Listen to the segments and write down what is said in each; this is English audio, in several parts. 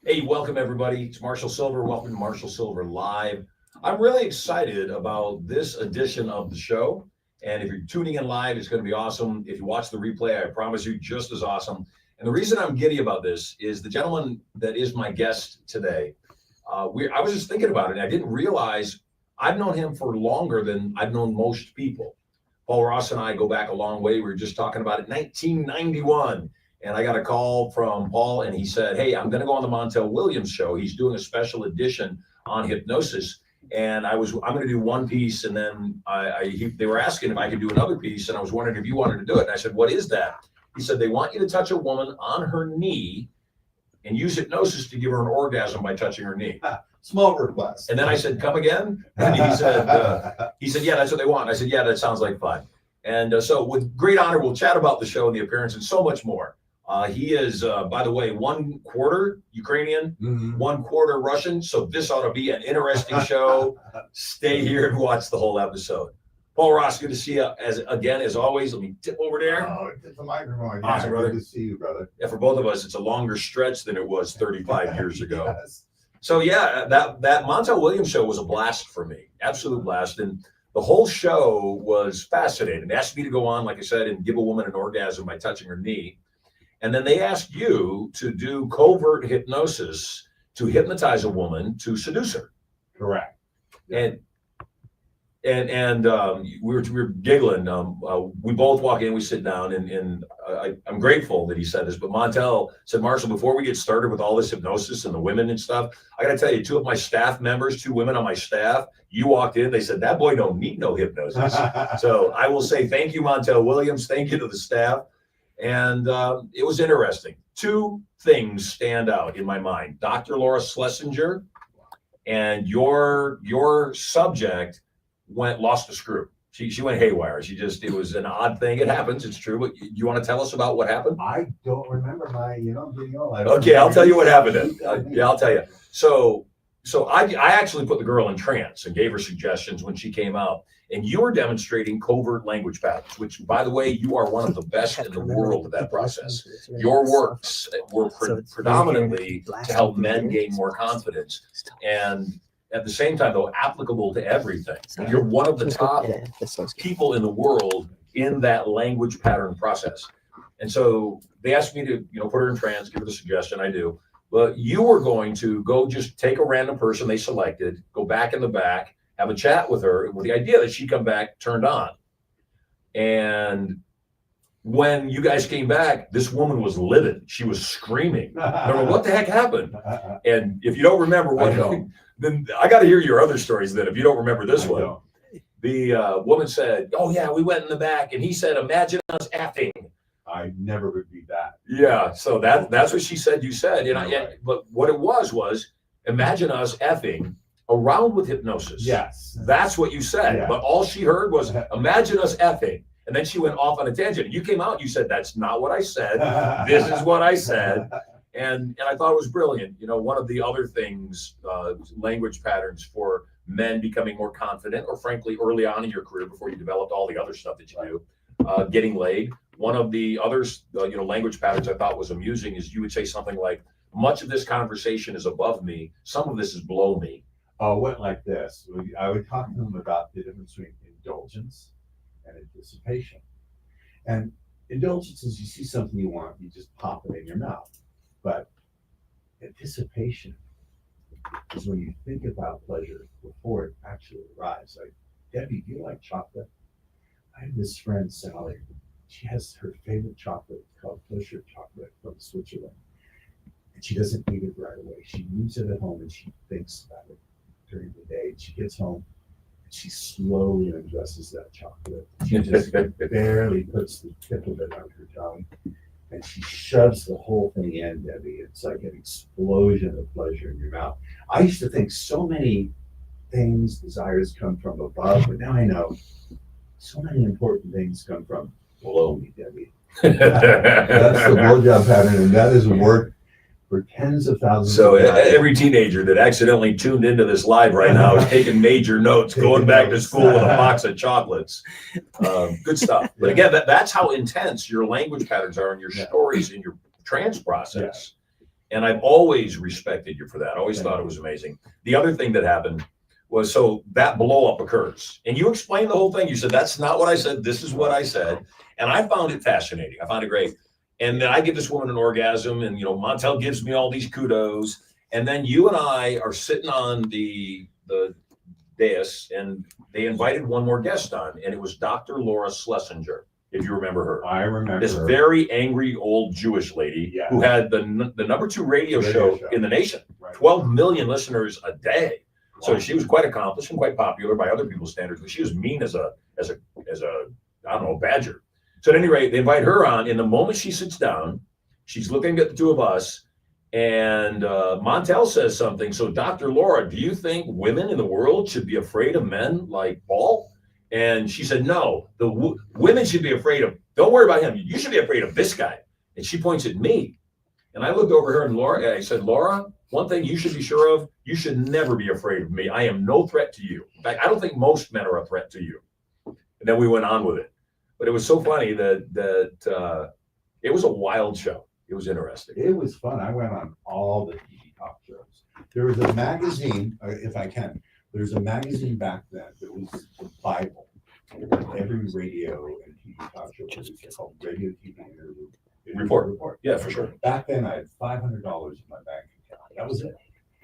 Hey, welcome everybody. It's Marshall Silver. Welcome to Marshall Silver Live. I'm really excited about this edition of the show. And if you're tuning in live, it's going to be awesome. If you watch the replay, I promise you, just as awesome. And the reason I'm giddy about this is the gentleman that is my guest today. I was just thinking about it, and I didn't realize I've known him for longer than I've known most people. Paul Ross and I go back a long way. We were just talking about it, 1991. And I got a call from Paul, and he said, hey, I'm going to go on the Montel Williams show. He's doing a special edition on hypnosis. And I'm going to do one piece. And then they were asking if I could do another piece. And I was wondering if you wanted to do it. And I said, what is that? He said, they want you to touch a woman on her knee and use hypnosis to give her an orgasm by touching her knee. Small request. And then I said, come again? And he said, yeah, that's what they want. I said, yeah, that sounds like fun. And so with great honor, we'll chat about the show and the appearance and so much more. He is, by the way, 1/4 Ukrainian, 1/4 Russian. So this ought to be an interesting show. Stay here and watch the whole episode. Paul Ross, good to see you as always. Let me tip over there. Oh, it's the microphone. Awesome, brother. Good to see you, brother. Yeah, for both of us, it's a longer stretch than it was 35 years ago. Yes. So yeah, that Montel Williams show was a blast for me, absolute blast. And the whole show was fascinating. They asked me to go on, like I said, and give a woman an orgasm by touching her knee. And then they asked you to do covert hypnosis to hypnotize a woman to seduce her. Correct. And we were giggling. We both walk in, we sit down, and I'm grateful that he said this. But Montel said, Marshall, before we get started with all this hypnosis and the women and stuff, I got to tell you, 2 of my staff members, 2 women on my staff, you walked in, they said, that boy don't need no hypnosis. So I will say thank you, Montel Williams. Thank you to the staff. And it was interesting. 2 things stand out in my mind. Dr. Laura Schlesinger and your subject lost a screw. She went haywire. It was an odd thing. It happens. It's true. But you want to tell us about what happened? I don't remember getting old. Okay, I'll tell you what happened then. Yeah, I'll tell you. So I actually put the girl in trance and gave her suggestions when she came out. And you were demonstrating covert language patterns, which, by the way, you are one of the best in the world at that process. Your works were predominantly to help men gain more confidence. And at the same time, though, applicable to everything. You're one of the top people in the world in that language pattern process. And so they asked me to, put her in trance, give her the suggestion. I do. But you were going to go just take a random person they selected, go back in the back, have a chat with her with the idea that she'd come back turned on. And when you guys came back, this woman was livid. She was screaming. I don't know what the heck happened. And if you don't remember then I got to hear your other stories then if you don't remember this one. The woman said, oh yeah, we went in the back and he said, imagine us effing. I never repeat that. Yeah, so that's what she said you said. But what it was imagine us effing around with hypnosis. Yes. That's what you said. Yeah. But all she heard was imagine us effing. And then she went off on a tangent. You came out, you said, that's not what I said. This is what I said. And I thought it was brilliant. One of the other things, language patterns for men becoming more confident, or frankly, early on in your career before you developed all the other stuff that you do, getting laid. One of the others, language patterns I thought was amusing is you would say something like, much of this conversation is above me. Some of this is below me. Oh, it went like this. I would talk to them about the difference between indulgence and anticipation. And indulgence is you see something you want, you just pop it in your mouth. But anticipation is when you think about pleasure before it actually arrives. Like, Debbie, do you like chocolate? I have this friend, Sally. She has her favorite chocolate called kosher chocolate from Switzerland. And she doesn't eat it right away. She leaves it at home and she thinks about it during the day. She gets home and she slowly undresses that chocolate. She just barely puts the tip of it on her tongue. And she shoves the whole thing in, Debbie. It's like an explosion of pleasure in your mouth. I used to think so many things, desires come from above, but now I know so many important things come from below me, Debbie. That's the blowjob pattern, and that has worked for tens of thousands So of guys. every teenager that accidentally tuned into this live right now is taking major notes, going back to school with a box of chocolates. Good stuff. But again, that's how intense your language patterns are in your stories, in your trance process. And I've always respected you for that. I always thought it was amazing. The other thing that happened was, so that blow up occurs. And you explained the whole thing. You said, that's not what I said. This is what I said. And I found it fascinating. I found it great. And then I give this woman an orgasm, and, Montel gives me all these kudos. And then you and I are sitting on the dais, and they invited one more guest on, and it was Dr. Laura Schlesinger, if you remember her. I remember This her. very angry old Jewish lady Yeah. who had the number 2 radio show in the nation, Right. 12 million listeners a day. So Wow. she was quite accomplished and quite popular by other people's standards, but she was mean as a I don't know, badger. So at any rate, they invite her on, and the moment she sits down, she's looking at the two of us, and Montel says something. So, Dr. Laura, do you think women in the world should be afraid of men like Paul? And she said, no, the women should be afraid of, don't worry about him. You should be afraid of this guy. And she points at me. And I looked over her, and I said, Laura, one thing you should be sure of, you should never be afraid of me. I am no threat to you. In fact, I don't think most men are a threat to you. And then we went on with it. But it was so funny that it was a wild show. It was interesting. It was fun. I went on all the TV talk shows. There was a magazine, if I can, there's a magazine back then that was the Bible. Every radio and TV talk show was called Radio TV Interview Report. Yeah, for sure. Back then, I had $500 in my bank account. That was it.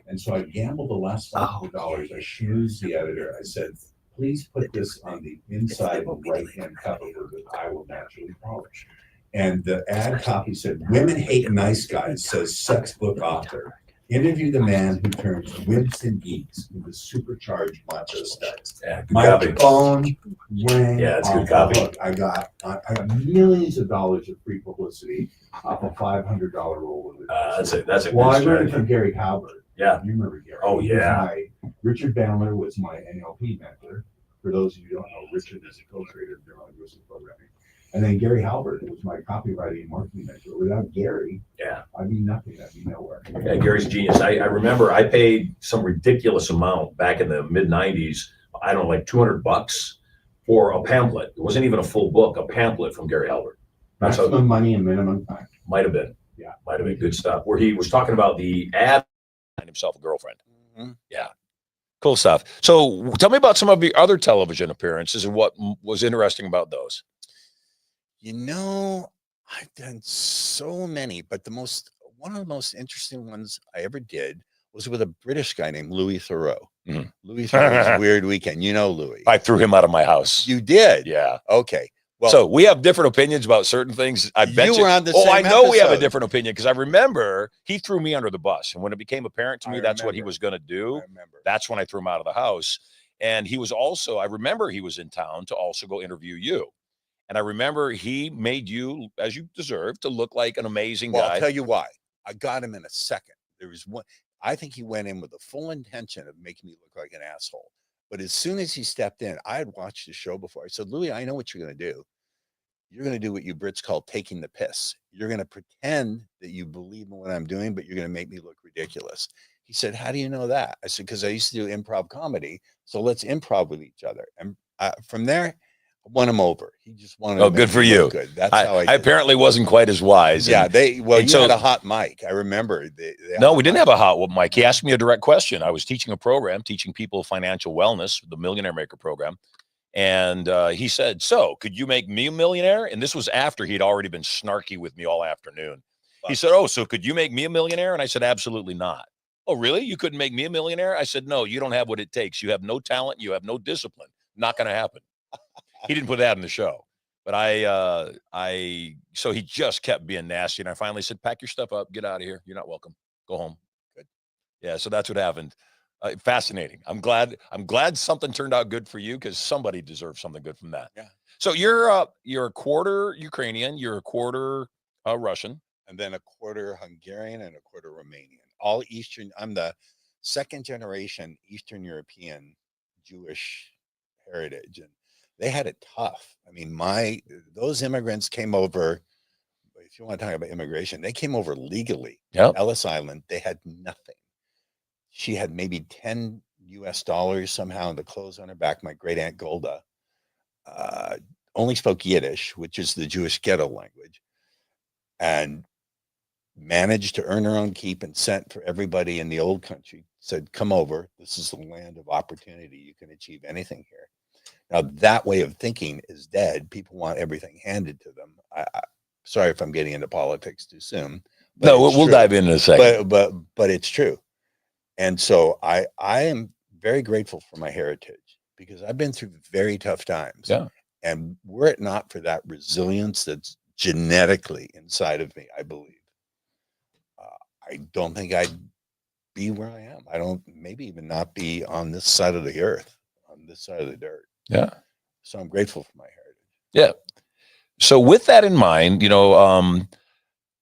And so I gambled the last $500. I schmoozed the editor. I said, please put this on the inside right-hand cover that I will naturally polish. And the ad copy said, women hate nice guys, says sex book author. Interview the man who turns wimps and geeks into supercharged macho studs. Yeah, good My copy. phone rang. Yeah, it's good off the copy. hook. I got millions of dollars of free publicity off a $500 roll of it. That's a Well, good I learned it strategy. from Gary Halbert. Yeah. You remember Gary? Oh, He was yeah. Richard Bandler was my NLP mentor. For those of you who don't know, Richard is a co-creator of neurolinguistic programming. And then Gary Halbert was my copywriting and marketing mentor. Without Gary, I'd be nothing. I'd be nowhere. Yeah, Gary's a genius. I remember I paid some ridiculous amount back in the mid 90s. I don't know, like $200 for a pamphlet. It wasn't even a full book, a pamphlet from Gary Halbert. That's how Maximum money and minimum time. might have been. Yeah. Might have been good stuff. Where he was talking about the ad find himself a girlfriend. Mhm. Yeah. Cool stuff. So tell me about some of your other television appearances and what was interesting about those. You know, I've done so many, but one of the most interesting ones I ever did was with a British guy named Louis Theroux. Mhm. Louis Theroux's Weird Weekend. You know Louis. I threw him out of my house. You did? Yeah. Okay. Well, So we have different opinions about certain things. I bet you were on the Oh, same I know we have a episode. different opinion because I remember he threw me under the bus. And when it became apparent to I me that's what he remember. was going to do, I remember. that's when I threw him out of the house. And he was also, I remember he was in town to also go interview you. And I remember he made you, as you deserve, to look like an amazing Well, guy. I'll tell you why. I got him in a second. There was one. I think he went in with the full intention of making me look like an asshole. But as soon as he stepped in, I had watched the show before. I said, Louis, I know what you're going to do. You're going to do what you Brits call taking the piss. You're going to pretend that you believe in what I'm doing, but you're going to make me look ridiculous. He said, how do you know that? I said, because I used to do improv comedy. So let's improv with each other. And from there, I won him over. He just wanted Oh, to good make for me you. look good. That's how I I did it. apparently wasn't quite as wise. Yeah, And- you so- had a hot mic. I remember. No, we didn't have a hot mic. He asked me a direct question. I was teaching a program, teaching people financial wellness, the Millionaire Maker program. And he said, so could you make me a millionaire? And this was after he'd already been snarky with me all afternoon. He said, oh, so could you make me a millionaire? And I said, absolutely not. Oh, really? You couldn't make me a millionaire? I said, no, you don't have what it takes. You have no talent. You have no discipline. Not going to happen. He didn't put that in the show. But so he just kept being nasty. And I finally said, pack your stuff up, get out of here. You're not welcome. Go home. Good. Yeah. So that's what happened. Fascinating. I'm glad something turned out good for you because somebody deserves something good from that. Yeah. So you're a quarter Ukrainian, you're a quarter Russian. And then a quarter Hungarian and a quarter Romanian. All Eastern. I'm the second generation Eastern European Jewish heritage. And they had it tough. I mean, those immigrants came over. If you want to talk about immigration, they came over legally. Yep. Ellis Island, they had nothing. She had maybe $10 somehow in the clothes on her back. My great aunt Golda only spoke Yiddish, which is the Jewish ghetto language. And managed to earn her own keep and sent for everybody in the old country, said, come over. This is the land of opportunity. You can achieve anything here. Now, that way of thinking is dead. People want everything handed to them. Sorry if I'm getting into politics too soon. No, we'll dive in a second. But it's true. And so I am very grateful for my heritage because I've been through very tough times. Yeah. And were it not for that resilience that's genetically inside of me, I believe, I don't think I'd be where I am. I don't, maybe even not be on this side of the earth, on this side of the dirt. Yeah. So I'm grateful for my heritage. Yeah. So with that in mind,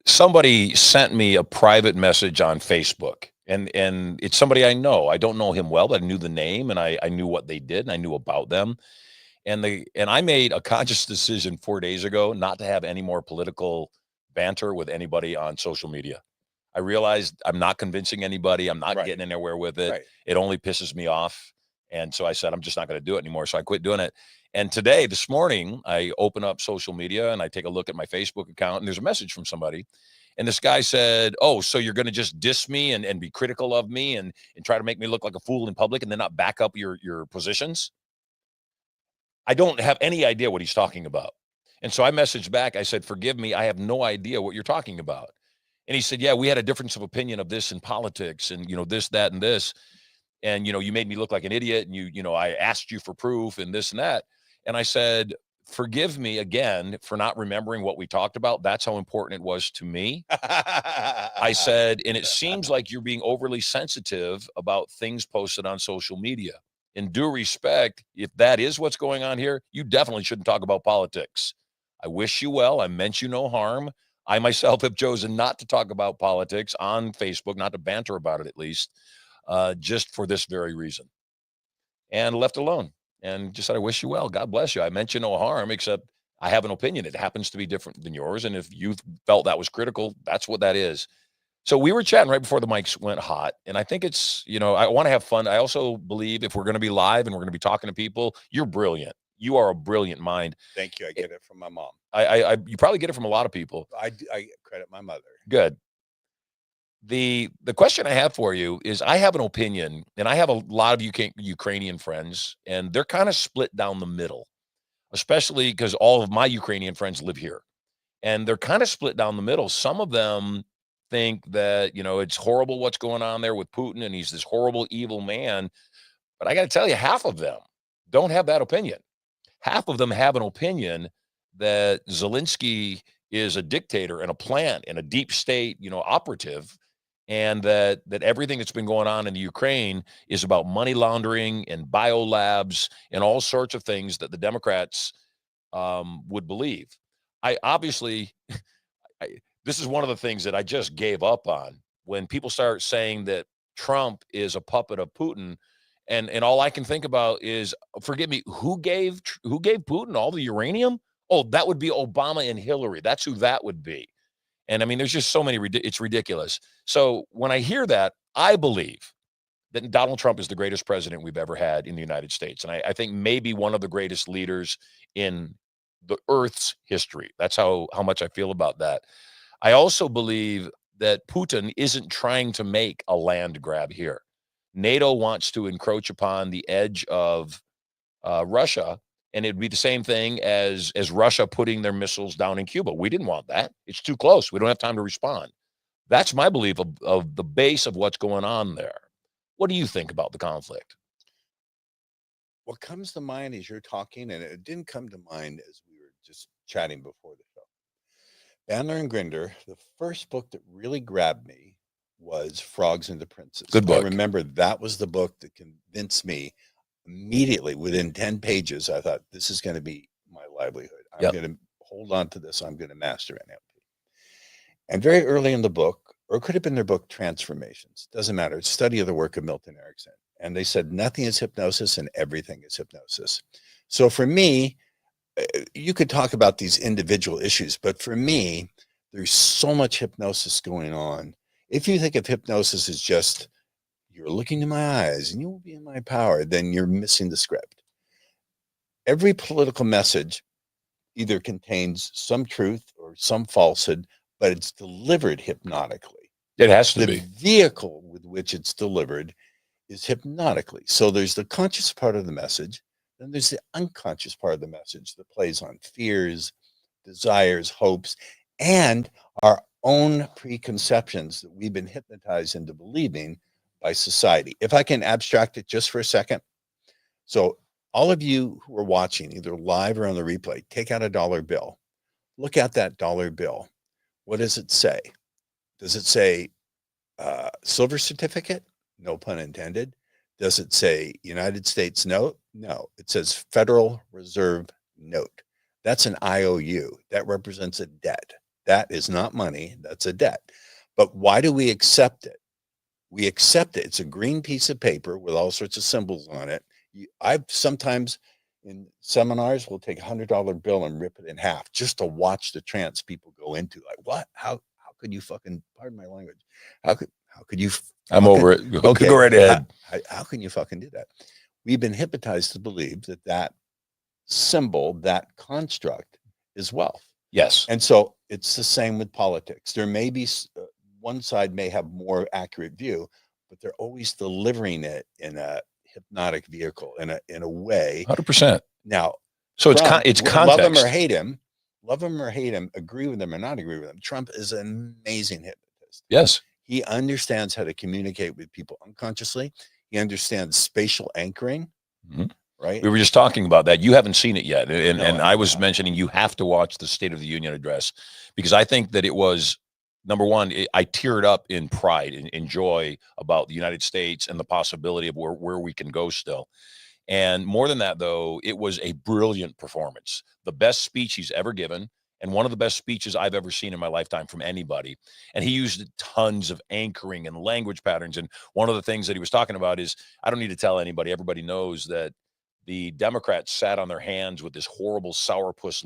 somebody sent me a private message on Facebook, and it's somebody I know. I don't know him well, but I knew the name, and I knew what they did, and I knew about them. And I made a conscious decision 4 days ago not to have any more political banter with anybody on social media. I realized I'm not convincing anybody. I'm not getting anywhere with it. It only pisses me off. And so I said, I'm just not going to do it anymore. So I quit doing it. And this morning, I open up social media and I take a look at my Facebook account, and there's a message from somebody. And this guy said, oh, so you're going to just diss me and be critical of me and try to make me look like a fool in public and then not back up your positions? I don't have any idea what he's talking about. And so I messaged back. I said, forgive me. I have no idea what you're talking about. And he said, yeah, we had a difference of opinion of this in politics and, this, that, and this. And, you made me look like an idiot. And I asked you for proof and this and that. And I said, forgive me again for not remembering what we talked about. That's how important it was to me. I said, and it seems like you're being overly sensitive about things posted on social media. In due respect, if that is what's going on here, you definitely shouldn't talk about politics. I wish you well. I meant you no harm. I myself have chosen not to talk about politics on Facebook, not to banter about it at least, just for this very reason. And left alone and just said, I wish you well. God bless you. I meant you no harm, except I have an opinion. It happens to be different than yours. And if you felt that was critical, that's what that is. So we were chatting right before the mics went hot. And I think it's, I want to have fun. I also believe if we're going to be live and we're going to be talking to people, you're brilliant. You are a brilliant mind. Thank you. I get it from my mom. You probably get it from a lot of people. I credit my mother. Good. The question I have for you is I have an opinion, and I have a lot of Ukrainian friends, and they're kind of split down the middle, especially because all of my Ukrainian friends live here. And they're kind of split down the middle. Some of them think that, it's horrible what's going on there with Putin, and he's this horrible, evil man. But I got to tell you, half of them don't have that opinion. Half of them have an opinion that Zelensky is a dictator and a plant and a deep state, operative, and that everything that's been going on in the Ukraine is about money laundering and biolabs and all sorts of things that the Democrats would believe. This is one of the things that I just gave up on when people start saying that Trump is a puppet of Putin. And all I can think about is, forgive me, who gave Putin all the uranium? Oh, that would be Obama and Hillary. That's who that would be. And I mean, there's just so many, it's ridiculous. So when I hear that, I believe that Donald Trump is the greatest president we've ever had in the United States. And I think maybe one of the greatest leaders in the Earth's history. That's how much I feel about that. I also believe that Putin isn't trying to make a land grab here. NATO wants to encroach upon the edge of Russia, and it'd be the same thing as Russia putting their missiles down in Cuba. We didn't want that. It's too close. We don't have time to respond. That's my belief of the base of what's going on there. What do you think about the conflict? What comes to mind as you're talking, and it didn't come to mind as we were just chatting before the show. Bandler and Grinder, the first book that really grabbed me was Frogs and the Princes. Good book. I remember that was the book that convinced me immediately within 10 pages. I thought, this is going to be my livelihood. I'm going to hold on to this. I'm going to master NLP. And very early in the book, or it could have been their book, Transformations. Doesn't matter. It's study of the work of Milton Erickson. And they said, nothing is hypnosis and everything is hypnosis. So for me, you could talk about these individual issues, but for me, there's so much hypnosis going on. If you think of hypnosis as just, you're looking in my eyes and you will be in my power, then you're missing the script. Every political message either contains some truth or some falsehood, but it's delivered hypnotically. It has to The be. vehicle with which it's delivered is hypnotically. So there's the conscious part of the message, then there's the unconscious part of the message that plays on fears, desires, hopes, and our own preconceptions that we've been hypnotized into believing by society. If I can abstract it just for a second. So all of you who are watching, either live or on the replay, take out a dollar bill. Look at that dollar bill. What does it say? Does it say silver certificate? No pun intended. Does it say United States note? No, it says Federal Reserve note. That's an IOU. That represents a debt. That is not money. That's a debt. But why do we accept it? We accept it. It's a green piece of paper with all sorts of symbols on it. I've sometimes in seminars will take $100 bill and rip it in half just to watch the trance people go into. Like, what? How could you fucking, pardon my language? How could you? I'm over it. Okay, Go right ahead. How can you fucking do that? We've been hypnotized to believe that that symbol, that construct is wealth. Yes. And so it's the same with politics. There may be one side may have more accurate view, but they're always delivering it in a hypnotic vehicle in a way. 100%. Now, So Trump, it's love him context. or hate him, agree with him or not agree with him. Trump is an amazing hypnotist. Yes. He understands how to communicate with people unconsciously. He understands spatial anchoring, right? We were just talking about that. You haven't seen it yet. And, No, and I I was haven't. mentioning you have to watch the State of the Union address, because I think that it was, number one, I teared up in pride and in joy about the United States and the possibility of where we can go still. And more than that, though, it was a brilliant performance. The best speech he's ever given, and one of the best speeches I've ever seen in my lifetime from anybody. And he used tons of anchoring and language patterns. And one of the things that he was talking about is, I don't need to tell anybody, everybody knows that the Democrats sat on their hands with this horrible sourpuss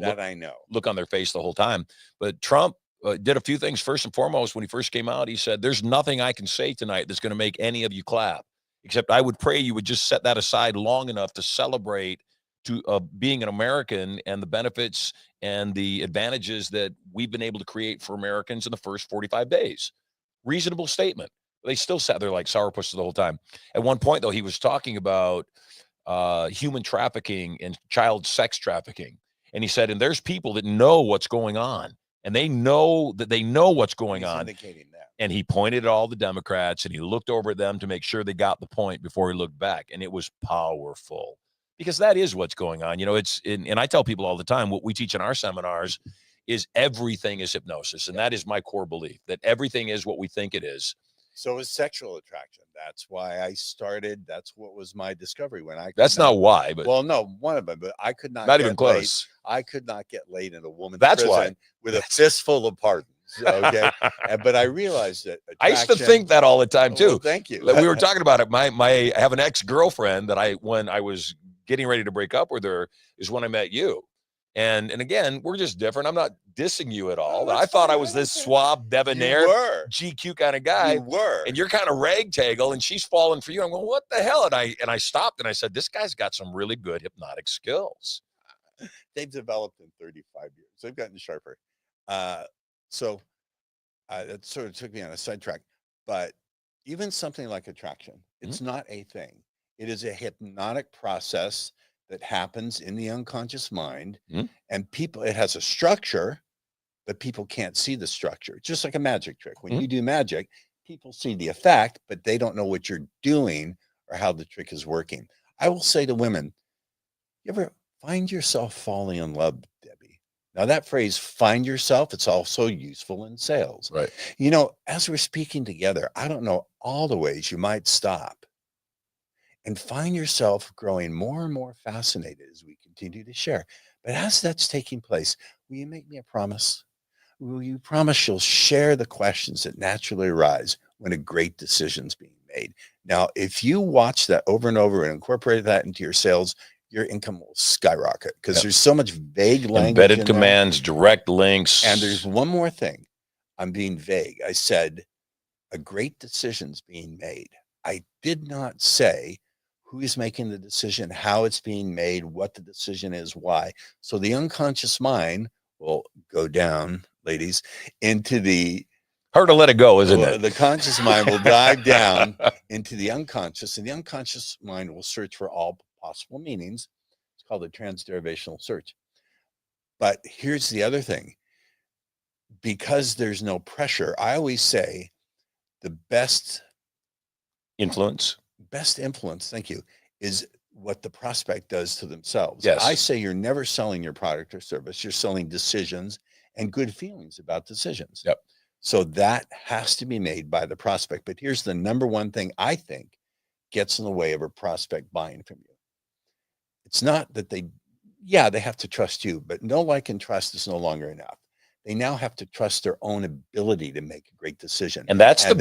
look on their face the whole time. But Trump did a few things. First and foremost, when he first came out, he said, there's nothing I can say tonight that's going to make any of you clap, except I would pray you would just set that aside long enough to celebrate to being an American and the benefits and the advantages that we've been able to create for Americans in the first 45 days. Reasonable statement. They still sat there like sourpuss the whole time. At one point, though, he was talking about human trafficking and child sex trafficking. And he said, and there's people that know what's going on, and they know that they know what's going on. Indicating that. And he pointed at all the Democrats and he looked over at them to make sure they got the point before he looked back. And it was powerful, because that is what's going on. You know, and I tell people all the time, what we teach in our seminars is everything is hypnosis. And that is my core belief, that everything is what we think it is. So is sexual attraction. That's why I started. That's what was my discovery when I. That's not why, but well, no, one of them. But I could not. Not even close. I could not get laid in a woman's That's prison why. with a fistful of pardons. Okay, but I realized that I used to think that all the time too. Well, thank you. We were talking about it. I have an ex-girlfriend that when I was getting ready to break up with her is when I met you. And again, we're just different. I'm not dissing you at all. I thought I was this suave, debonair, GQ kind of guy. You were. And you're kind of ragtaggle, and she's falling for you. I'm going, what the hell? And I stopped and I said, this guy's got some really good hypnotic skills. They've developed in 35 years. They've gotten sharper. So that sort of took me on a sidetrack. But even something like attraction, it's not a thing. It is a hypnotic process that happens in the unconscious mind. And it has a structure, but people can't see the structure. It's just like a magic trick. When you do magic, people see the effect, but they don't know what you're doing or how the trick is working. I will say to women, you ever find yourself falling in love, Debbie? Now that phrase, find yourself, it's also useful in sales. Right. You know, as we're speaking together, I don't know all the ways you might stop and find yourself growing more and more fascinated as we continue to share. But as that's taking place, will you make me a promise? Will you promise you'll share the questions that naturally arise when a great decision's being made? Now, if you watch that over and over and incorporate that into your sales, your income will skyrocket, because there's so much vague language. Embedded commands, direct links. And there's one more thing. I'm being vague. I said a great decision's being made. I did not say who is making the decision, how it's being made, what the decision is, why. So the unconscious mind will go down ladies, into the Hard to let it go, isn't it? The conscious mind will dive down into the unconscious, and the unconscious mind will search for all possible meanings. It's called a transderivational search. But here's the other thing. Because there's no pressure, I always say the best Influence. thank you, is what the prospect does to themselves. Yes. I say you're never selling your product or service. You're selling decisions and good feelings about decisions. Yep. So that has to be made by the prospect. But here's the number one thing I think gets in the way of a prospect buying from you. It's not that they have to trust you, but no like and trust is no longer enough. They now have to trust their own ability to make a great decision. And that's the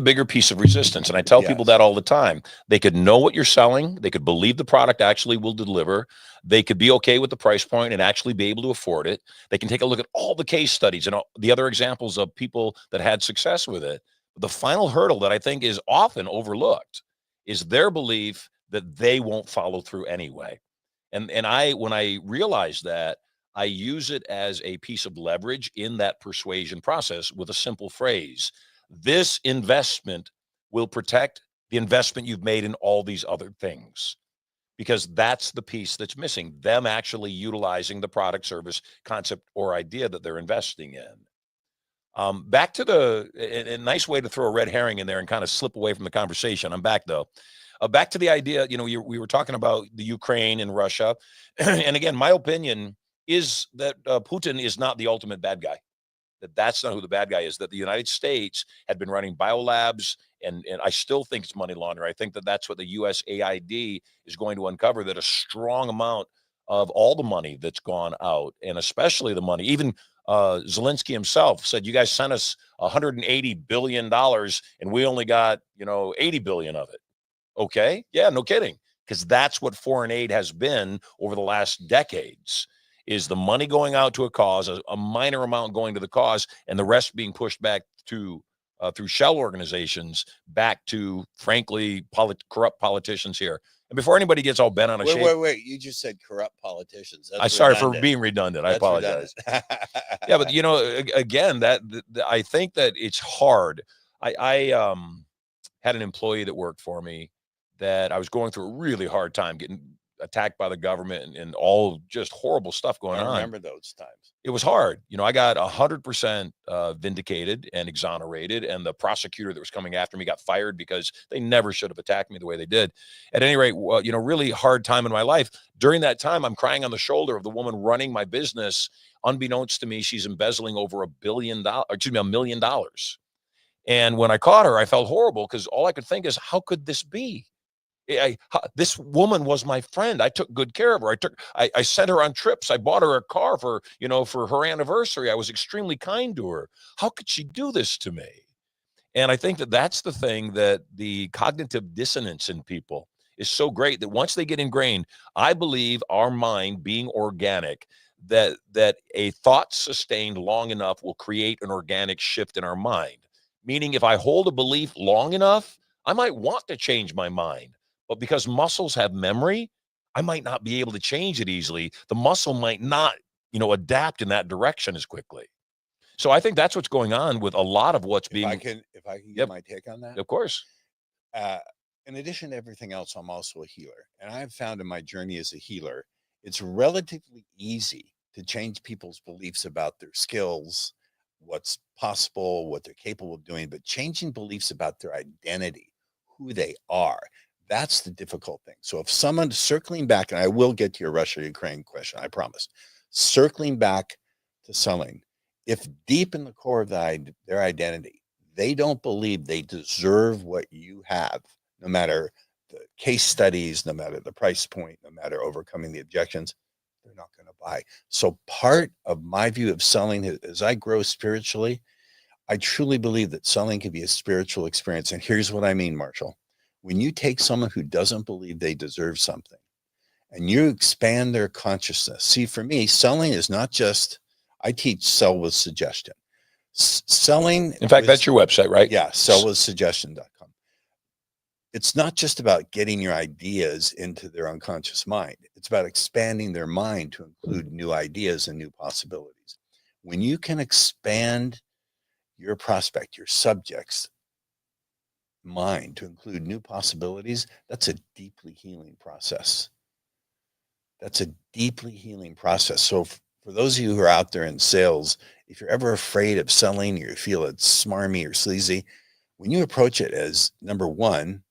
bigger piece of resistance. And I tell people that all the time. They could know what you're selling. They could believe the product actually will deliver. They could be okay with the price point and actually be able to afford it. They can take a look at all the case studies and all the other examples of people that had success with it. But the final hurdle that I think is often overlooked is their belief that they won't follow through anyway. And when I realized that, I use it as a piece of leverage in that persuasion process with a simple phrase. This investment will protect the investment you've made in all these other things, because that's the piece that's missing, them actually utilizing the product, service, concept, or idea that they're investing in. Back to a nice way to throw a red herring in there and kind of slip away from the conversation. I'm back, though. Back to the idea, we were talking about the Ukraine and Russia. And again, my opinion is that Putin is not the ultimate bad guy, that's not who the bad guy is, that the United States had been running biolabs, and I still think it's money laundering. I think that that's what the USAID is going to uncover, that a strong amount of all the money that's gone out, and especially the money, even Zelensky himself said, you guys sent us $180 billion and we only got, 80 billion of it. Okay. Yeah, no kidding. Because that's what foreign aid has been over the last decades. Is the money going out to a cause, a minor amount going to the cause, and the rest being pushed back to through shell organizations back to, frankly, corrupt politicians here. And before anybody gets all bent on a shape, wait, you just said corrupt politicians. I'm sorry for being redundant. I apologize. Yeah, but again, I think that it's hard. I had an employee that worked for me that I was going through a really hard time, getting attacked by the government and all just horrible stuff going on. I remember those times. It was hard. I got 100% vindicated and exonerated, and the prosecutor that was coming after me got fired because they never should have attacked me the way they did. At any rate, really hard time in my life. During that time, I'm crying on the shoulder of the woman running my business. Unbeknownst to me, she's embezzling over $1 million. And when I caught her, I felt horrible because all I could think is, how could this be? This woman was my friend. I took good care of her. I sent her on trips. I bought her a car for her anniversary. I was extremely kind to her. How could she do this to me? And I think that that's the thing, that the cognitive dissonance in people is so great that once they get ingrained, I believe our mind being organic, that a thought sustained long enough will create an organic shift in our mind. Meaning if I hold a belief long enough, I might want to change my mind. But because muscles have memory, I might not be able to change it easily. The muscle might not, adapt in that direction as quickly. So I think that's what's going on with a lot of what's being. If I can get my take on that. Of course. In addition to everything else, I'm also a healer. And I've found in my journey as a healer, it's relatively easy to change people's beliefs about their skills, what's possible, what they're capable of doing, but changing beliefs about their identity, who they are. That's the difficult thing. So if someone, circling back, and I will get to your Russia-Ukraine question, I promise, circling back to selling, if deep in the core of their identity, they don't believe they deserve what you have, no matter the case studies, no matter the price point, no matter overcoming the objections, they're not going to buy. So part of my view of selling, as I grow spiritually, I truly believe that selling can be a spiritual experience. And here's what I mean, Marshall. When you take someone who doesn't believe they deserve something and you expand their consciousness. See, for me, selling is not just, I teach sell with suggestion. Selling. In fact, that's your website, right? Yeah, sellwithsuggestion.com. It's not just about getting your ideas into their unconscious mind. It's about expanding their mind to include new ideas and new possibilities. When you can expand your prospect, your subject's mind to include new possibilities, that's a deeply healing process. That's a deeply healing process. So for those of you who are out there in sales, if you're ever afraid of selling, or you feel it's smarmy or sleazy, when you approach it as number one,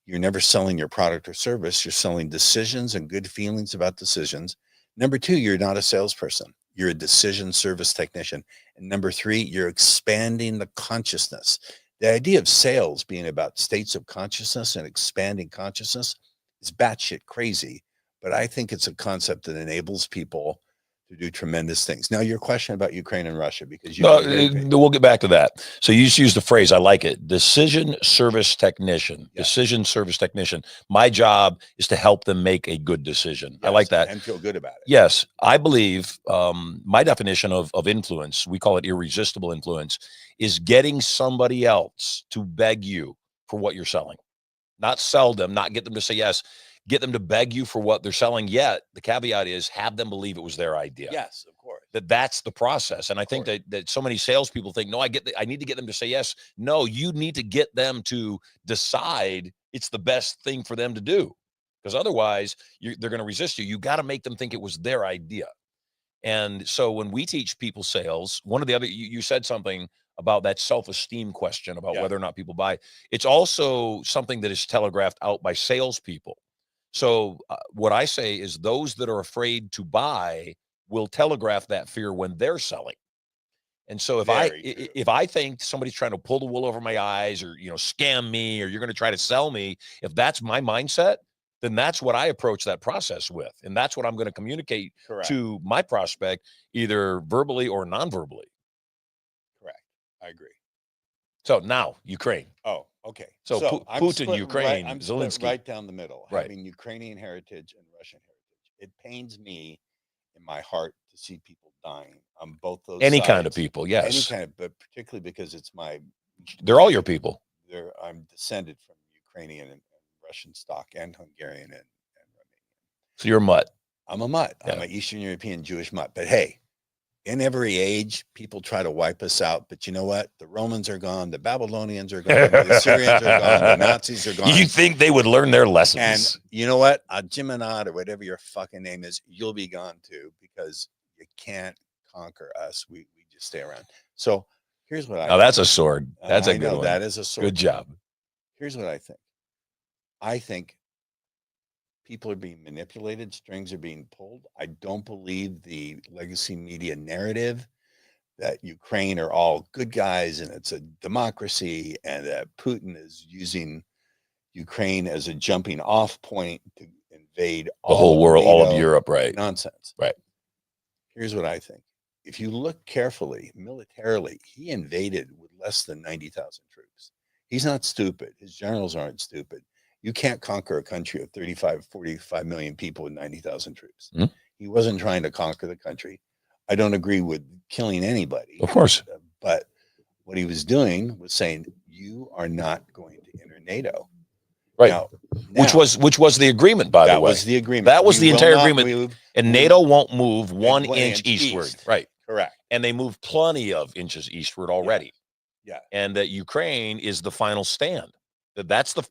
you're never selling your product or service, you're selling decisions and good feelings about decisions. Number two, you're not a salesperson. You're a decision service technician. And number three, you're expanding the consciousness. The idea of sales being about states of consciousness and expanding consciousness is batshit crazy, but I think it's a concept that enables people to do tremendous things. Now, your question about Ukraine and Russia, because we'll get back to that. So you just used the phrase, I like it, decision service technician. Yeah. Decision service technician. My job is to help them make a good decision. Yes, I like that. and feel good about it. Yes, I believe my definition of influence, we call it irresistible influence, is getting somebody else to beg you for what you're selling. Not sell them, not get them to say yes, get them to beg you for what they're selling. Yet the caveat is have them believe it was their idea. Yes, of course. That's the process. And I think that so many salespeople think, no, I need to get them to say yes. No, you need to get them to decide it's the best thing for them to do. Because otherwise they're going to resist you. You got to make them think it was their idea. And so when we teach people sales, one of the other, you said something about that self-esteem question about whether or not people buy. It's also something that is telegraphed out by salespeople. So what I say is those that are afraid to buy will telegraph that fear when they're selling. And so if I think somebody's trying to pull the wool over my eyes or, scam me, or you're going to try to sell me, if that's my mindset, then that's what I approach that process with. And that's what I'm going to communicate to my prospect, either verbally or non-verbally. Correct. I agree. So now Ukraine. Oh, okay. So Putin, Ukraine, I'm Zelensky. Right down the middle, right. Having Ukrainian heritage and Russian heritage. It pains me in my heart to see people dying on both those Any sides. kind of people, yes. Any kind of, but particularly because it's they're all your people. I'm descended from Ukrainian and Russian stock and Hungarian and Romanian. So you're a mutt. I'm a mutt. Yeah. I'm an Eastern European Jewish mutt. But hey, in every age, people try to wipe us out. But you know what? The Romans are gone. The Babylonians are gone. The Syrians are gone. The Nazis are gone. You think they would learn their lessons? And you know what? Jiminad or whatever your fucking name is, you'll be gone too, because you can't conquer us. We just stay around. So here's what I think. That's a sword. That's a good one. That is a sword. Good job. Here's what I think. I think people are being manipulated. Strings are being pulled. I don't believe the legacy media narrative that Ukraine are all good guys and it's a democracy and that Putin is using Ukraine as a jumping off point to invade the whole world, all of Europe, right? Nonsense. Right. Here's what I think. If you look carefully, militarily, he invaded with less than 90,000 troops. He's not stupid. His generals aren't stupid. You can't conquer a country of 45 million people with 90,000 troops. Mm-hmm. He wasn't trying to conquer the country. I don't agree with killing anybody. Of course. But what he was doing was saying, you are not going to enter NATO. Right. Now, which was the agreement, by the way. That was the agreement. That was the entire agreement. And NATO won't move one inch eastward. East. Right. Correct. And they moved plenty of inches eastward already. Yeah. And that Ukraine is the final stand.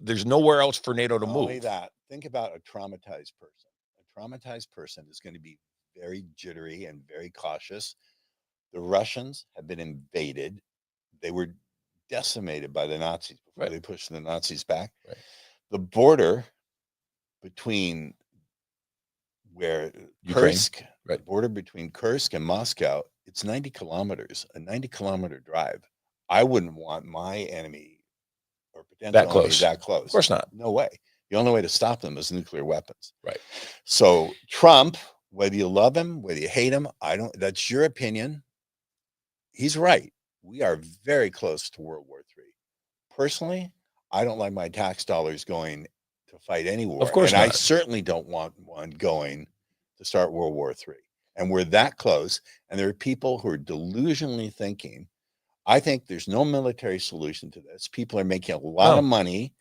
There's nowhere else for NATO to move. Only that. Think about a traumatized person. A traumatized person is going to be very jittery and very cautious. The Russians have been invaded. They were decimated by the Nazis before they pushed the Nazis back. Right. The border between Kursk, the border between Kursk and Moscow, it's 90 kilometers, a 90-kilometer drive. I wouldn't want my enemy or potential enemy that close. Of course not. No way. The only way to stop them is nuclear weapons. Right. So Trump, whether you love him, whether you hate him, that's your opinion. He's right. We are very close to World War III. Personally, I don't like my tax dollars going to fight any war. Of course not. I certainly don't want one going to start World War III. And we're that close. And there are people who are delusionally thinking, I think there's no military solution to this. People are making a lot of money,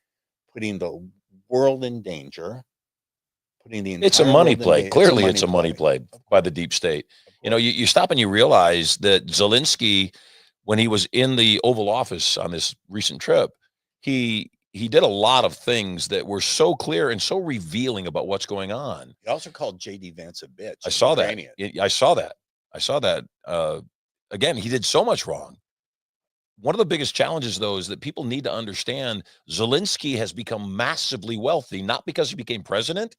putting the world in danger, putting the entire It's a money play. Clearly, it's a money play by the deep state. You know, you stop and you realize that Zelensky, when he was in the Oval Office on this recent trip, he did a lot of things that were so clear and so revealing about what's going on. He also called J.D. Vance a bitch. I saw that. Ukrainian. I saw that. I saw that. Again, he did so much wrong. One of the biggest challenges, though, is that people need to understand Zelensky has become massively wealthy, not because he became president.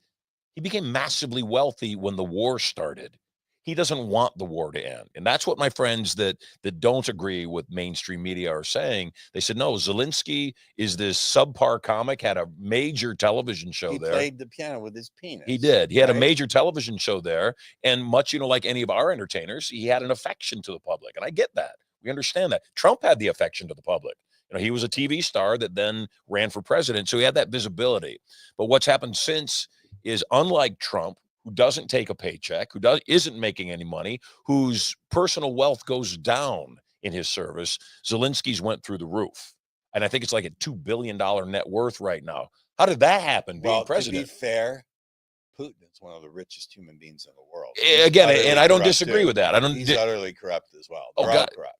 He became massively wealthy when the war started. He doesn't want the war to end. And that's what my friends that don't agree with mainstream media are saying. They said, no, Zelensky is this subpar comic, had a major television show there. He played the piano with his penis. He did. He had a right? major television show there. And much, like any of our entertainers, he had an affection to the public. And I get that. We understand that. Trump had the affection to the public. He was a TV star that then ran for president. So he had that visibility. But what's happened since is, unlike Trump, who doesn't take a paycheck, who isn't making any money, whose personal wealth goes down in his service, Zelensky's went through the roof. And I think it's like a $2 billion net worth right now. How did that happen being president? To be fair, Putin is one of the richest human beings in the world. Again, and I don't disagree with that. He's utterly corrupt as well. They're all corrupt.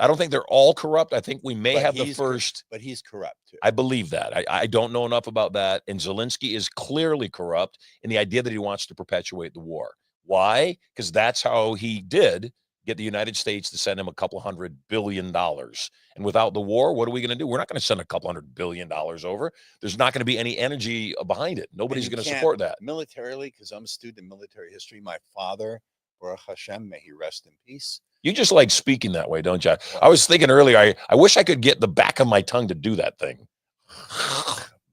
I don't think they're all corrupt. I think we may have the first. But he's corrupt too. I believe that. I don't know enough about that. And Zelensky is clearly corrupt in the idea that he wants to perpetuate the war. Why? Because that's how he did get the United States to send him a couple $100 billion. And without the war, what are we going to do? We're not going to send a couple $100 billion over. There's not going to be any energy behind it. Nobody's going to support that. Militarily, because I'm a student in military history, my father, Baruch Hashem, may he rest in peace. You just like speaking that way, don't you? I was thinking earlier, I wish I could get the back of my tongue to do that thing.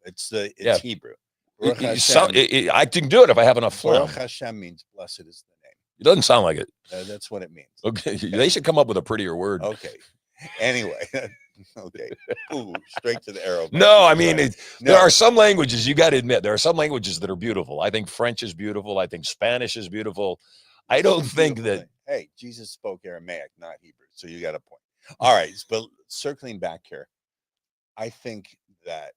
It's Hebrew. I can do it if I have enough phlegm. Baruch Hashem means blessed is the name. It doesn't sound like it. That's what it means. Okay, they should come up with a prettier word. Okay. Anyway, okay. Ooh, straight to the arrow. No, I mean, there are some languages, you got to admit, there are some languages that are beautiful. I think French is beautiful. I think Spanish is beautiful. I don't think that. Hey, Jesus spoke Aramaic, not Hebrew. So you got a point. All right. But circling back here, I think that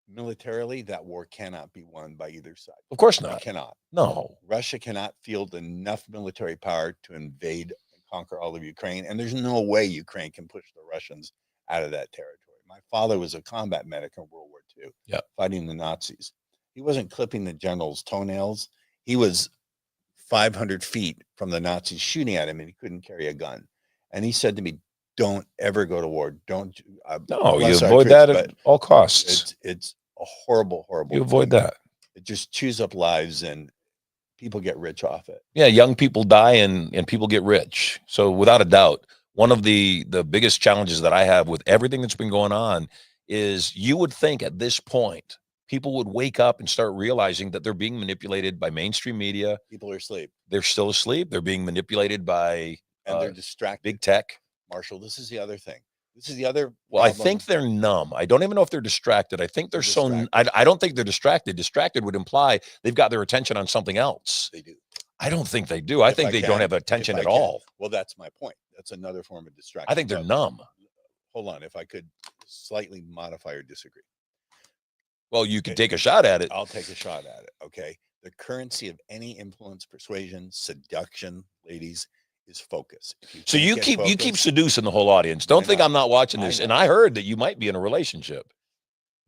militarily, that war cannot be won by either side. Of course not. It cannot. No. Russia cannot field enough military power to invade and conquer all of Ukraine. And there's no way Ukraine can push the Russians out of that territory. My father was a combat medic in World War II, fighting the Nazis. He wasn't clipping the general's toenails. He was 500 feet from the Nazis shooting at him, and he couldn't carry a gun. And he said to me, don't ever go to war. Don't. No, you avoid that at all costs. It's a horrible, horrible. You avoid that. It just chews up lives, and people get rich off it. Yeah, young people die and people get rich. So without a doubt, one of the biggest challenges that I have with everything that's been going on is, you would think at this point, people would wake up and start realizing that they're being manipulated by mainstream media. People are asleep. They're still asleep. They're being manipulated by they're distracted. Big tech. Marshall, this is the other thing. This is the other. Well, I think they're numb. I don't even know if they're distracted. I think they're so. I don't think they're distracted. Distracted would imply they've got their attention on something else. They do. I don't think they do. I think they don't have attention at all. Well, that's my point. That's another form of distraction. I think they're numb. Hold on. If I could slightly modify or disagree. Well, you can take a shot at it. I'll take a shot at it. Okay. The currency of any influence, persuasion, seduction, ladies, is focus. So you keep seducing the whole audience. Don't think I'm not watching this. And I heard that you might be in a relationship.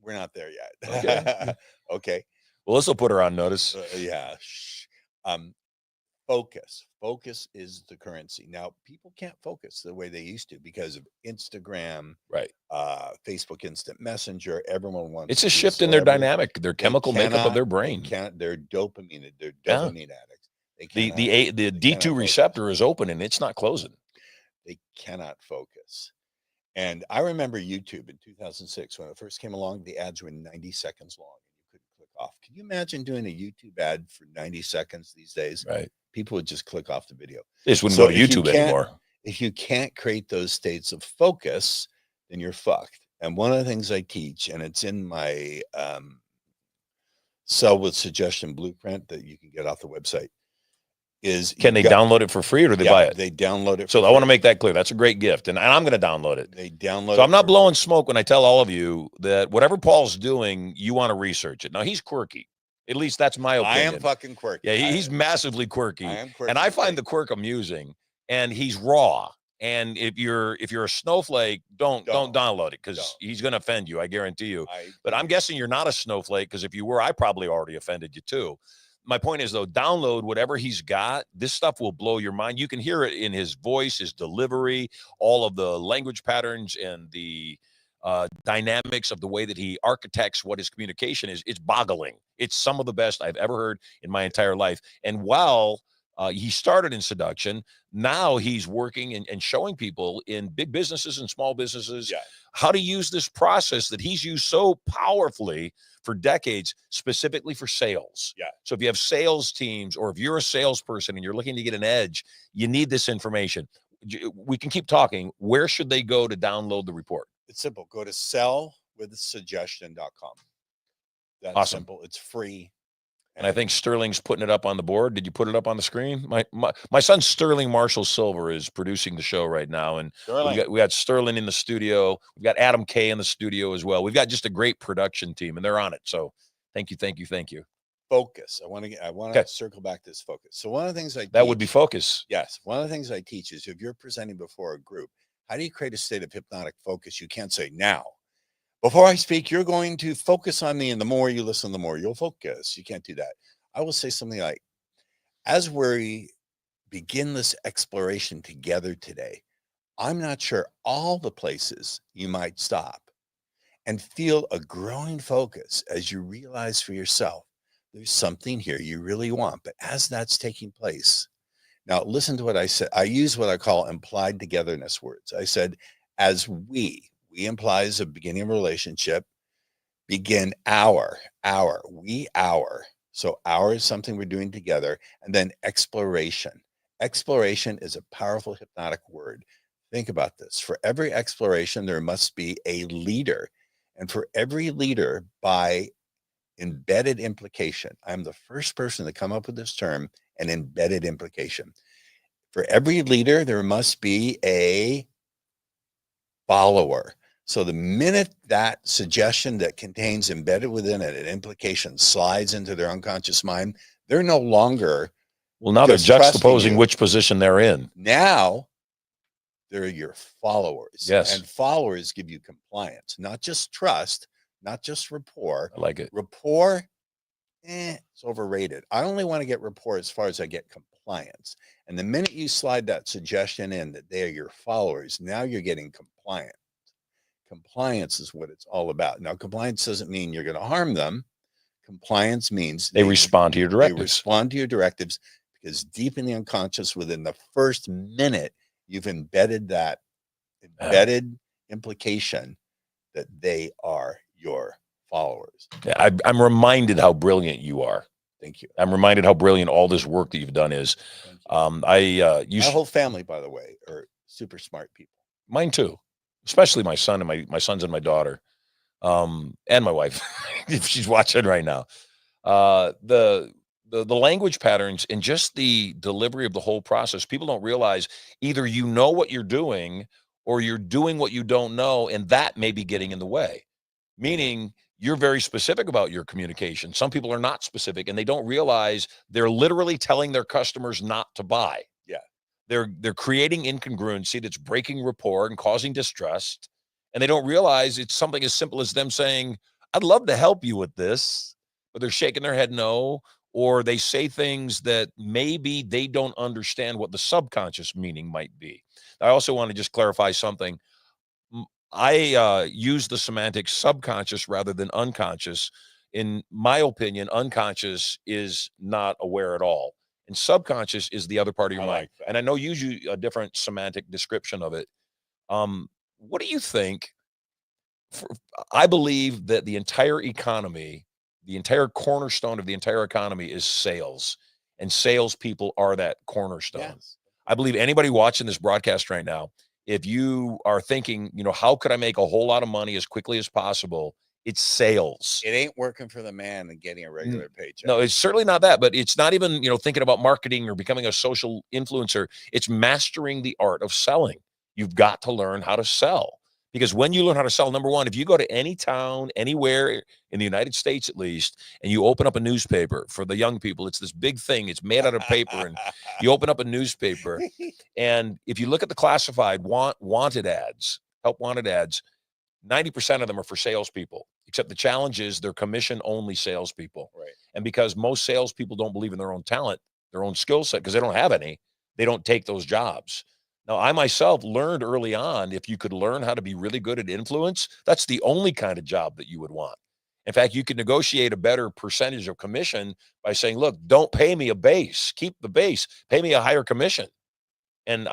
We're not there yet. Okay. Okay. Well, this will put her on notice. Yeah. Focus. Focus is the currency. Now, people can't focus the way they used to because of Instagram, right? Facebook Instant Messenger. Everyone wants. It's a shift in their dynamic, their chemical makeup of their brain. They're dopamine. They're dopamine addicts. The D2 receptor is open and it's not closing. They cannot focus. And I remember YouTube in 2006 when it first came along. The ads were 90 seconds long. You couldn't click off. Can you imagine doing a YouTube ad for 90 seconds these days? Right. People would just click off the video. They just wouldn't go to YouTube anymore. If you can't create those states of focus, then you're fucked. And one of the things I teach, and it's in my Sell with Suggestion blueprint that you can get off the website, is can they download it for free or do they buy it? They download it. So I want to make that clear. That's a great gift. And I'm going to download it. They download it. So I'm not blowing smoke when I tell all of you that whatever Paul's doing, you want to research it. Now, he's quirky. At least that's my opinion. I am fucking quirky. Yeah, he's massively quirky. I am quirky. And I find the quirk amusing, and he's raw. And if you're a snowflake, don't download it, because he's going to offend you. I guarantee you. But I'm guessing you're not a snowflake, because if you were, I probably already offended you too. My point is, though, download whatever he's got. This stuff will blow your mind. You can hear it in his voice, his delivery, all of the language patterns, and the dynamics of the way that he architects what his communication is. It's boggling. It's some of the best I've ever heard in my entire life. And while he started in seduction, now he's working and showing people in big businesses and small businesses how to use this process that he's used so powerfully for decades, specifically for sales. So if you have sales teams, or if you're a salesperson and you're looking to get an edge, you need this information. We can keep talking. Where should they go to download the report? It's simple. Go to sellwithsuggestion.com. That's awesome. Simple. It's free. And I think Sterling's putting it up on the board. Did you put it up on the screen? My son Sterling Marshall Silver is producing the show right now, and we got Sterling in the studio. We've got Adam Kay in the studio as well. We've got just a great production team, and they're on it. So thank you. Focus. I want to circle back to this focus. So one of the things would be focus. Yes, one of the things I teach is, if you're presenting before a group, how do you create a state of hypnotic focus? You can't say, now, before I speak, you're going to focus on me, and the more you listen, the more you'll focus. You can't do that. I will say something like, as we begin this exploration together today, I'm not sure all the places you might stop and feel a growing focus as you realize for yourself, there's something here you really want. But as that's taking place, now listen to what I said. I use what I call implied togetherness words. I said, as we implies a beginning of a relationship, begin our. So our is something we're doing together. And then exploration. Exploration is a powerful hypnotic word. Think about this. For every exploration, there must be a leader. And for every leader, by embedded implication, I'm the first person to come up with this term, an embedded implication. For every leader, there must be a follower. So the minute that suggestion that contains embedded within it an implication slides into their unconscious mind, they're no longer. Well, now they're juxtaposing which position they're in. Now they're your followers. Yes. And followers give you compliance, not just trust, not just rapport. I like it. Rapport, it's overrated. I only want to get rapport as far as I get compliance. And the minute you slide that suggestion in that they are your followers, now you're getting compliant. Compliance is what it's all about. Now, compliance doesn't mean you're going to harm them. Compliance means they respond to your directives. They respond to your directives because deep in the unconscious, within the first minute, you've embedded that implication that they are your followers. Yeah, I'm reminded how brilliant you are. Thank you. I'm reminded how brilliant all this work that you've done is. My whole family, by the way, are super smart people. Mine too. Especially my son and my sons and my daughter, and my wife, if she's watching right now. The language patterns and just the delivery of the whole process, people don't realize either you know what you're doing or you're doing what you don't know, and that may be getting in the way. Meaning you're very specific about your communication. Some people are not specific, and they don't realize they're literally telling their customers not to buy. They're creating incongruency that's breaking rapport and causing distrust. And they don't realize it's something as simple as them saying, I'd love to help you with this, but they're shaking their head no, or they say things that maybe they don't understand what the subconscious meaning might be. I also want to just clarify something. I use the semantic subconscious rather than unconscious. In my opinion, unconscious is not aware at all. And subconscious is the other part of your mind. And I know you use a different semantic description of it. What do you think? I believe that the entire economy, the entire cornerstone of the entire economy is sales. And salespeople are that cornerstone. Yes. I believe anybody watching this broadcast right now, if you are thinking, how could I make a whole lot of money as quickly as possible? It's sales. It ain't working for the man and getting a regular paycheck. No, it's certainly not that, but it's not even, thinking about marketing or becoming a social influencer. It's mastering the art of selling. You've got to learn how to sell Because when you learn how to sell, number one, if you go to any town, anywhere in the United States at least, and you open up a newspaper for the young people, it's this big thing. It's made out of paper, and you open up a newspaper, and if you look at the classified wanted ads, help wanted ads, 90% of them are for salespeople. Except the challenge is they're commission-only salespeople. Right. And because most salespeople don't believe in their own talent, their own skill set, because they don't have any, they don't take those jobs. Now, I myself learned early on, if you could learn how to be really good at influence, that's the only kind of job that you would want. In fact, you could negotiate a better percentage of commission by saying, look, don't pay me a base. Keep the base. Pay me a higher commission. And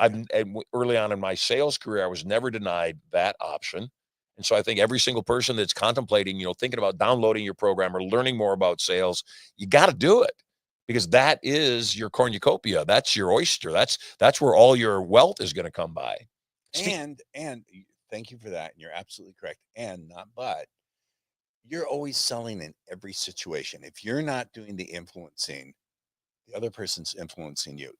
early on in my sales career, I was never denied that option. And so I think every single person that's contemplating, thinking about downloading your program or learning more about sales, you got to do it. Because that is your cornucopia. That's your oyster. That's where all your wealth is going to come by. And thank you for that. And you're absolutely correct. And not but, you're always selling in every situation. If you're not doing the influencing, the other person's influencing you.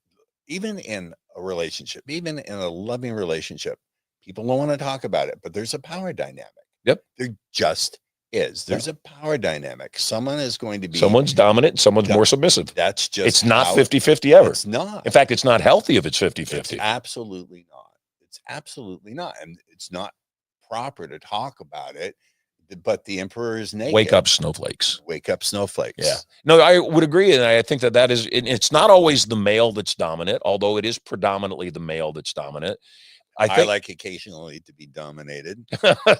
Even in a relationship, even in a loving relationship, people don't want to talk about it, but there's a power dynamic. Yep. There just is. There's a power dynamic. Someone is going to be. Someone's dominant, someone's more submissive. That's just. It's not 50-50 ever. It's not. In fact, it's not healthy if it's 50-50. It's absolutely not. It's absolutely not. And it's not proper to talk about it. But the emperor is naked. Wake up, snowflakes. Wake up, snowflakes. Yeah. No, I would agree. And I think that is, it's not always the male that's dominant, although it is predominantly the male that's dominant. I like occasionally to be dominated. I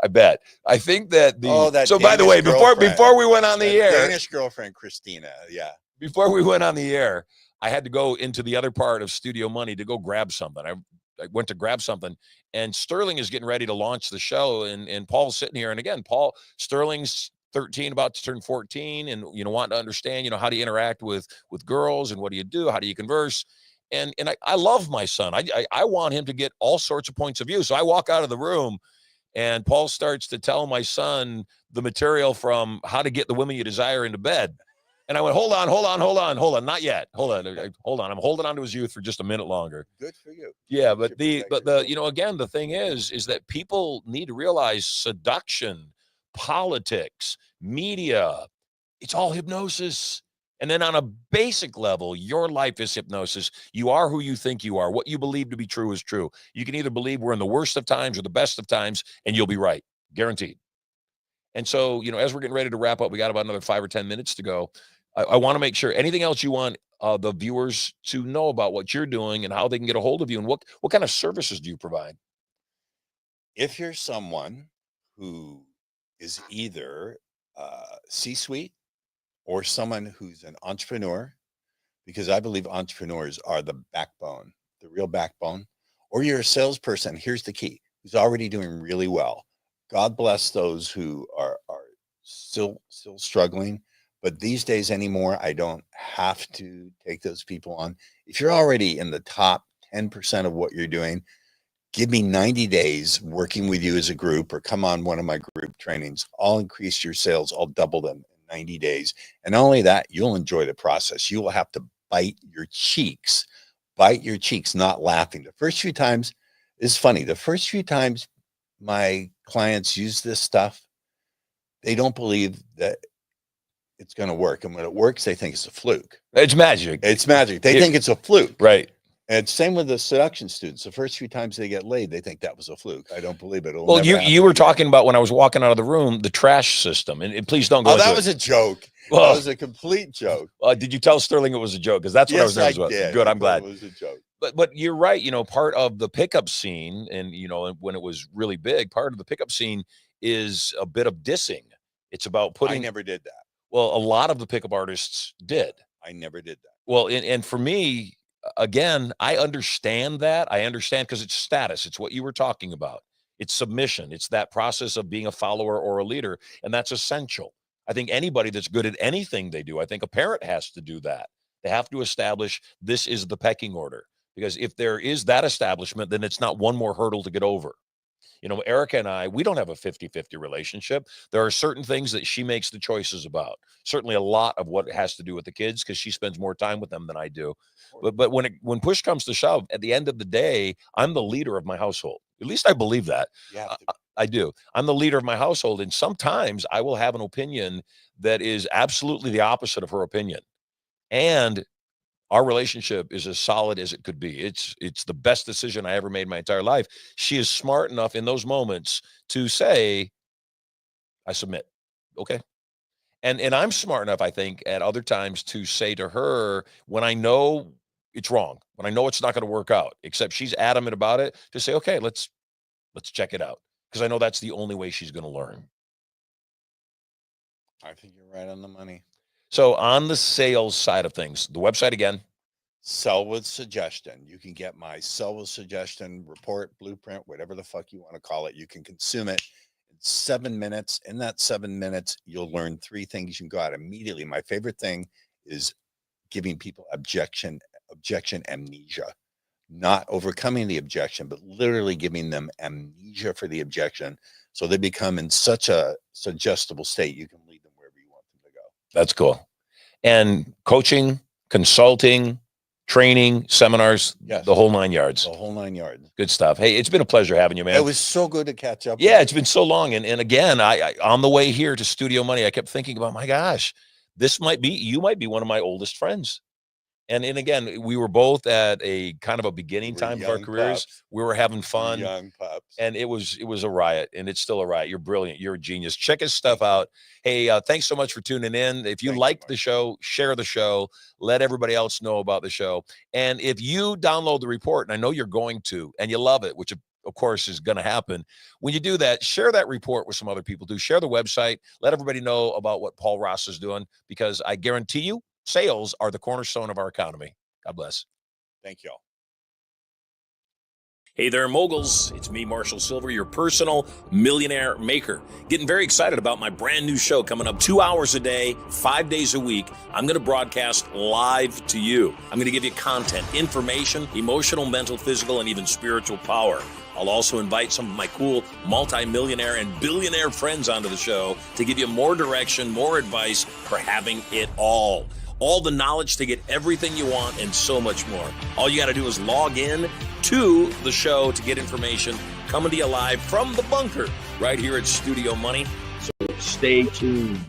bet. I think that so by the way, before we went on the air, Danish girlfriend, Christina. Yeah. Before we went on the air, I had to go into the other part of Studio Money to go grab something. I went to grab something, and Sterling is getting ready to launch the show, and Paul's sitting here. And again, Sterling's 13, about to turn 14, and wanting to understand, how do you interact with girls, and what do you do? How do you converse? And I love my son. I want him to get all sorts of points of view. So I walk out of the room, and Paul starts to tell my son the material from How to Get the Women You Desire into Bed. And I went, hold on, not yet. Hold on. I'm holding on to his youth for just a minute longer. Good for you. Yeah, but again, the thing is that people need to realize seduction, politics, media, it's all hypnosis. And then on a basic level, your life is hypnosis. You are who you think you are. What you believe to be true is true. You can either believe we're in the worst of times or the best of times, and you'll be right. Guaranteed. And so, as we're getting ready to wrap up, we got about another 5 or 10 minutes to go. I want to make sure, anything else you want the viewers to know about what you're doing and how they can get a hold of you, and what kind of services do you provide? If you're someone who is either C-suite, or someone who's an entrepreneur, because I believe entrepreneurs are the backbone, the real backbone, or you're a salesperson, here's the key, who's already doing really well. God bless those who are still struggling, but these days anymore, I don't have to take those people on. If you're already in the top 10% of what you're doing, give me 90 days working with you as a group, or come on one of my group trainings. I'll increase your sales. I'll double them. 90 days. And not only that, you'll enjoy the process. You will have to bite your cheeks, not laughing. The first few times is funny. The first few times my clients use this stuff, they don't believe that it's going to work. And when it works, they think it's a fluke. It's magic. They think it's a fluke. Right. And same with the seduction students. The first few times they get laid, they think that was a fluke. I don't believe it. Well, you were talking about, when I was walking out of the room, the trash system, and please don't go. Oh, that was a joke. That was a complete joke. Did you tell Sterling it was a joke? Because that's what I was nervous about. Did. Good, I'm glad. It was a joke. But you're right. Part of the pickup scene, and when it was really big, part of the pickup scene is a bit of dissing. It's about putting. I never did that. Well, a lot of the pickup artists did. I never did that. Well, and for me, again, I understand that. I understand, because it's status. It's what you were talking about. It's submission. It's that process of being a follower or a leader. And that's essential. I think anybody that's good at anything they do, I think a parent has to do that. They have to establish this is the pecking order. Because if there is that establishment, then it's not one more hurdle to get over. Erica and I, we don't have a 50-50 relationship. There are certain things that she makes the choices about. Certainly a lot of what has to do with the kids, because she spends more time with them than I do. But when push comes to shove, at the end of the day, I'm the leader of my household. At least I believe that. You have to. I do. I'm the leader of my household, and sometimes I will have an opinion that is absolutely the opposite of her opinion. And our relationship is as solid as it could be. It's the best decision I ever made in my entire life. She is smart enough in those moments to say, I submit. Okay. And I'm smart enough, I think, at other times to say to her when I know it's wrong, when I know it's not going to work out, except she's adamant about it, to say, okay, let's check it out. Because I know that's the only way she's going to learn. I think you're right on the money. So on the sales side of things, the website again. Sell with suggestion. You can get my sell with suggestion report, blueprint, whatever the fuck you want to call it. You can consume it in 7 minutes. In that 7 minutes, you'll learn 3 things. You can go out immediately. My favorite thing is giving people objection amnesia. Not overcoming the objection, but literally giving them amnesia for the objection. So they become in such a suggestible state, you can lead them wherever you want them to go. That's cool. And coaching, consulting, training, seminars, Yes. the whole 9 yards. The whole 9 yards. Good stuff. Hey, it's been a pleasure having you, man. It was so good to catch up. Yeah, with it's been so long. And again, I on the way here to Studio Money, I kept thinking about, my gosh, you might be one of my oldest friends. And again, we were both at a kind of a beginning time of our careers. Pups. We were having fun. Young pups. And it was a riot, and it's still a riot. You're brilliant. You're a genius. Check his stuff out. Hey, thanks so much for tuning in. If you liked the show, share the show. Let everybody else know about the show. And if you download the report, and I know you're going to, and you love it, which of course is going to happen, when you do that, share that report with some other people too. Share the website. Let everybody know about what Paul Ross is doing, because I guarantee you, sales are the cornerstone of our economy. God bless. Thank you all. Hey there, moguls. It's me, Marshall Silver, your personal millionaire maker. Getting very excited about my brand new show coming up 2 hours a day, 5 days a week. I'm going to broadcast live to you. I'm going to give you content, information, emotional, mental, physical, and even spiritual power. I'll also invite some of my cool multi-millionaire and billionaire friends onto the show to give you more direction, more advice for having it all. All the knowledge to get everything you want and so much more. All you got to do is log in to the show to get information coming to you live from the bunker right here at Studio Money. So stay tuned.